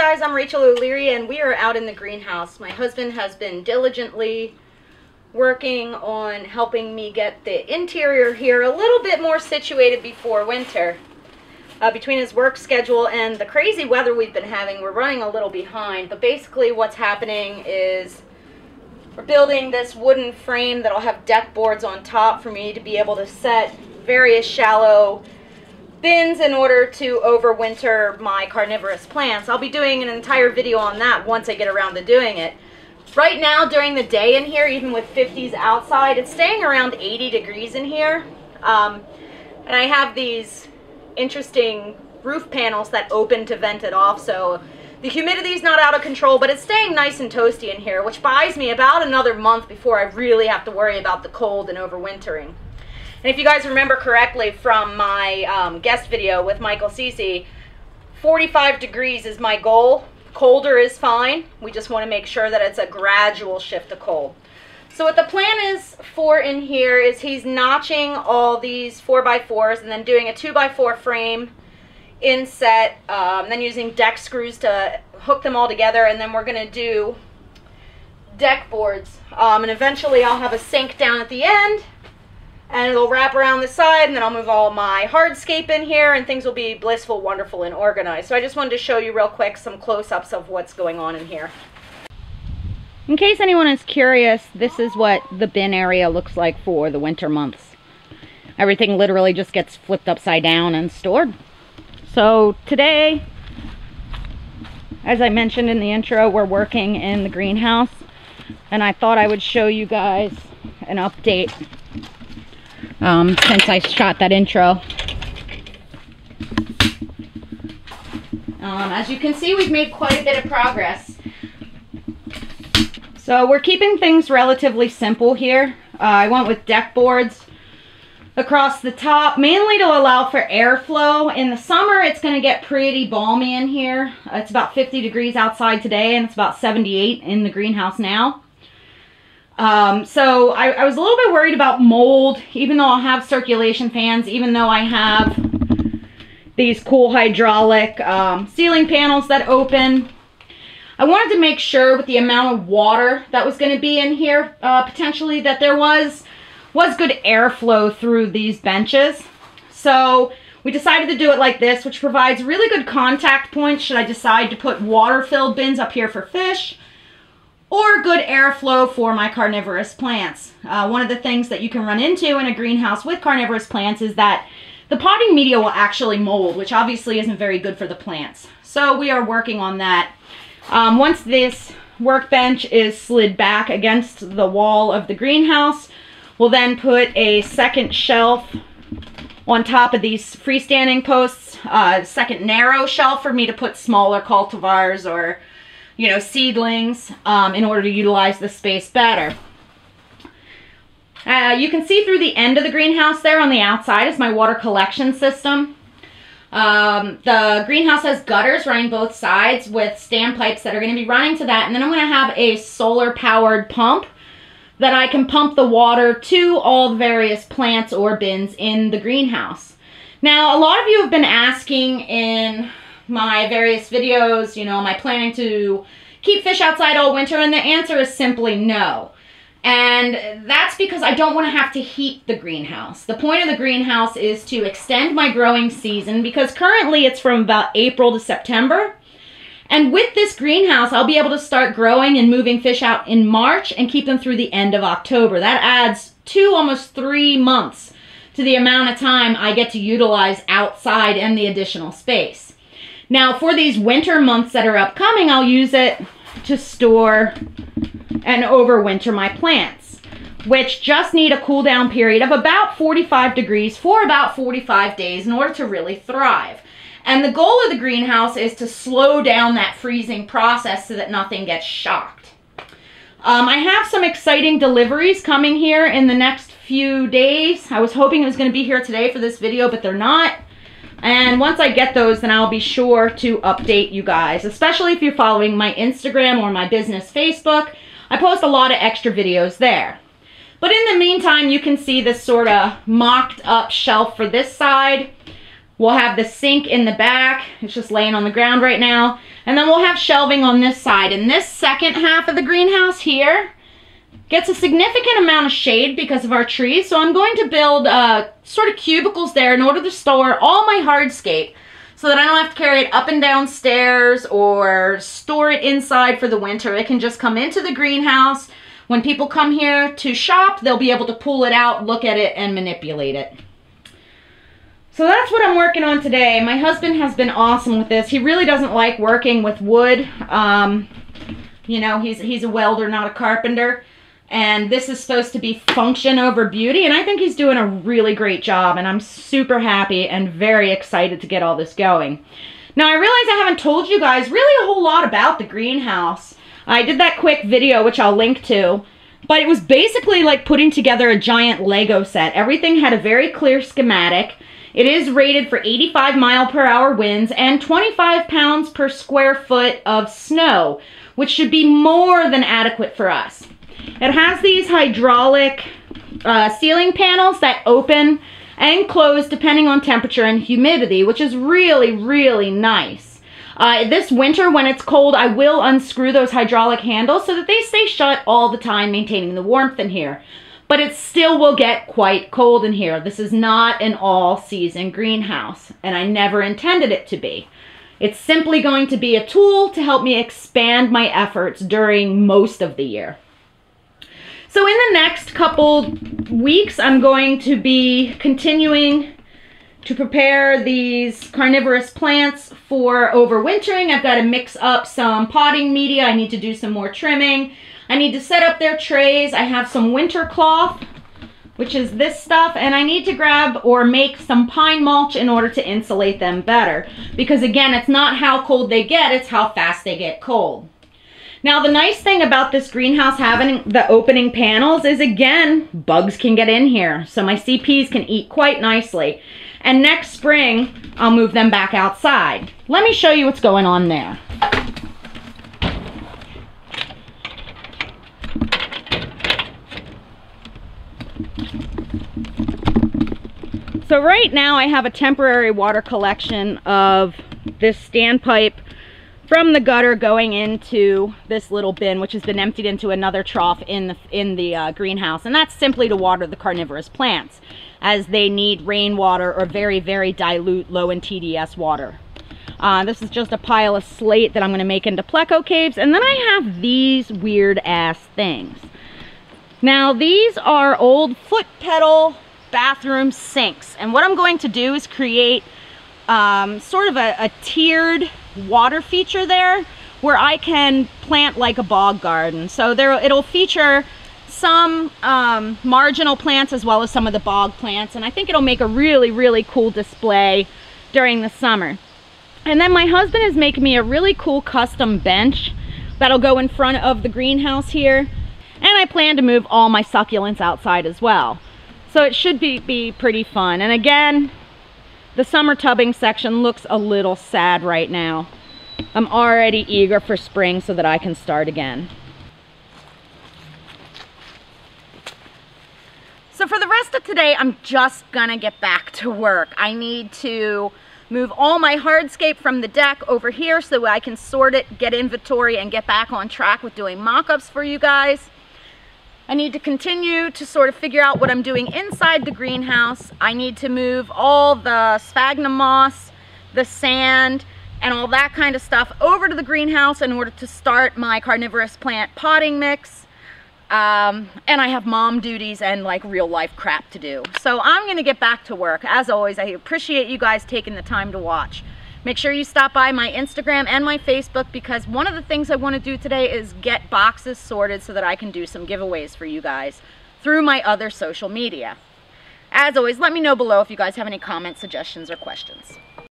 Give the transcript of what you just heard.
guys, I'm Rachel O'Leary and we are out in the greenhouse. My husband has been diligently working on helping me get the interior here a little bit more situated before winter. Between his work schedule and the crazy weather we've been having, we're running a little behind. But basically what's happening is we're building this wooden frame that'll have deck boards on top for me to be able to set various shallow bins in order to overwinter my carnivorous plants. I'll be doing an entire video on that once I get around to doing it. Right now during the day in here, even with 50s outside, it's staying around 80 degrees in here. And I have these interesting roof panels that open to vent it off, so the humidity's not out of control, but it's staying nice and toasty in here, which buys me about another month before I really have to worry about the cold and overwintering. And if you guys remember correctly from my guest video with Michael Cece, 45 degrees is my goal. Colder is fine. We just want to make sure that it's a gradual shift to cold. So what the plan is for in here is he's notching all these 4x4s and then doing a 2x4 frame inset, then using deck screws to hook them all together, and then we're going to do deck boards. And eventually I'll have a sink down at the end, and it'll wrap around the side, and then I'll move all my hardscape in here, and things will be blissful, wonderful, and organized. So I just wanted to show you real quick some close-ups of what's going on in here. In case anyone is curious, this is what the bin area looks like for the winter months. Everything literally just gets flipped upside down and stored. So today, as I mentioned in the intro, we're working in the greenhouse, and I thought I would show you guys an update since I shot that intro. As you can see, we've made quite a bit of progress. So we're keeping things relatively simple here. I went with deck boards across the top, mainly to allow for airflow. In the summer, it's going to get pretty balmy in here. It's about 50 degrees outside today, and it's about 78 in the greenhouse now. So I was a little bit worried about mold, even though I'll have circulation fans, even though I have these cool hydraulic ceiling panels that open. I wanted to make sure with the amount of water that was going to be in here, potentially, that there was good airflow through these benches. So we decided to do it like this, which provides really good contact points should I decide to put water-filled bins up here for fish, or good airflow for my carnivorous plants. One of the things that you can run into in a greenhouse with carnivorous plants is that the potting media will actually mold, which obviously isn't very good for the plants. So we are working on that. Once this workbench is slid back against the wall of the greenhouse, we'll then put a second shelf on top of these freestanding posts, second narrow shelf for me to put smaller cultivars or, you know, seedlings in order to utilize the space better. You can see through the end of the greenhouse there on the outside is my water collection system. The greenhouse has gutters running both sides with standpipes that are going to be running to that, and then I'm going to have a solar powered pump that I can pump the water to all the various plants or bins in the greenhouse. Now, a lot of you have been asking in my various videos, you know, am I planning to keep fish outside all winter? And the answer is simply no. And that's because I don't want to have to heat the greenhouse. The point of the greenhouse is to extend my growing season, because currently it's from about April to September. And with this greenhouse, I'll be able to start growing and moving fish out in March and keep them through the end of October. That adds almost 3 months to the amount of time I get to utilize outside and the additional space. Now, for these winter months that are upcoming, I'll use it to store and overwinter my plants, which just need a cool down period of about 45 degrees for about 45 days in order to really thrive. And the goal of the greenhouse is to slow down that freezing process so that nothing gets shocked. I have some exciting deliveries coming here in the next few days. I was hoping it was going to be here today for this video, but they're not. And once I get those, then I'll be sure to update you guys, especially if you're following my Instagram or my business Facebook. I post a lot of extra videos there. But in the meantime, you can see this sort of mocked up shelf for this side. We'll have the sink in the back. It's just laying on the ground right now. And then we'll have shelving on this side. And this second half of the greenhouse here gets a significant amount of shade because of our trees. So I'm going to build sort of cubicles there in order to store all my hardscape so that I don't have to carry it up and down stairs or store it inside for the winter. It can just come into the greenhouse. When people come here to shop, they'll be able to pull it out, look at it, and manipulate it. So that's what I'm working on today. My husband has been awesome with this. He really doesn't like working with wood. You know, he's a welder, not a carpenter. And this is supposed to be function over beauty. And I think he's doing a really great job. And I'm super happy and very excited to get all this going. Now, I realize I haven't told you guys really a whole lot about the greenhouse. I did that quick video, which I'll link to. But it was basically like putting together a giant Lego set. Everything had a very clear schematic. It is rated for 85-mile-per-hour winds and 25 pounds per square foot of snow, which should be more than adequate for us. It has these hydraulic ceiling panels that open and close depending on temperature and humidity, which is really, really nice. This winter, when it's cold, I will unscrew those hydraulic handles so that they stay shut all the time, maintaining the warmth in here. But it still will get quite cold in here. This is not an all-season greenhouse, and I never intended it to be. It's simply going to be a tool to help me expand my efforts during most of the year. So in the next couple weeks, I'm going to be continuing to prepare these carnivorous plants for overwintering. I've got to mix up some potting media. I need to do some more trimming. I need to set up their trays. I have some winter cloth, which is this stuff, and I need to grab or make some pine mulch in order to insulate them better. Because again, it's not how cold they get, it's how fast they get cold. Now, the nice thing about this greenhouse having the opening panels is, again, bugs can get in here. So my CPs can eat quite nicely. And next spring, I'll move them back outside. Let me show you what's going on there. So right now I have a temporary water collection of this standpipe from the gutter going into this little bin, which has been emptied into another trough in the greenhouse. And that's simply to water the carnivorous plants as they need rainwater or very, very dilute low in TDS water. This is just a pile of slate that I'm going to make into pleco caves. And then I have these weird ass things. Now these are old foot pedal bathroom sinks, and what I'm going to do is create sort of a tiered water feature there where I can plant like a bog garden. So it'll feature some marginal plants as well as some of the bog plants, and I think it'll make a really, really cool display during the summer. And then my husband is making me a really cool custom bench that'll go in front of the greenhouse here, and I plan to move all my succulents outside as well. So it should be pretty fun. And again, the summer tubbing section looks a little sad right now. I'm already eager for spring so that I can start again. So for the rest of today, I'm just gonna get back to work. I need to move all my hardscape from the deck over here so I can sort it, get inventory, and get back on track with doing mock-ups for you guys. I need to continue to sort of figure out what I'm doing inside the greenhouse. I need to move all the sphagnum moss, the sand, and all that kind of stuff over to the greenhouse in order to start my carnivorous plant potting mix. And I have mom duties and like real life crap to do. So I'm gonna get back to work. As always, I appreciate you guys taking the time to watch. Make sure you stop by my Instagram and my Facebook, because one of the things I want to do today is get boxes sorted so that I can do some giveaways for you guys through my other social media. As always, let me know below if you guys have any comments, suggestions, or questions.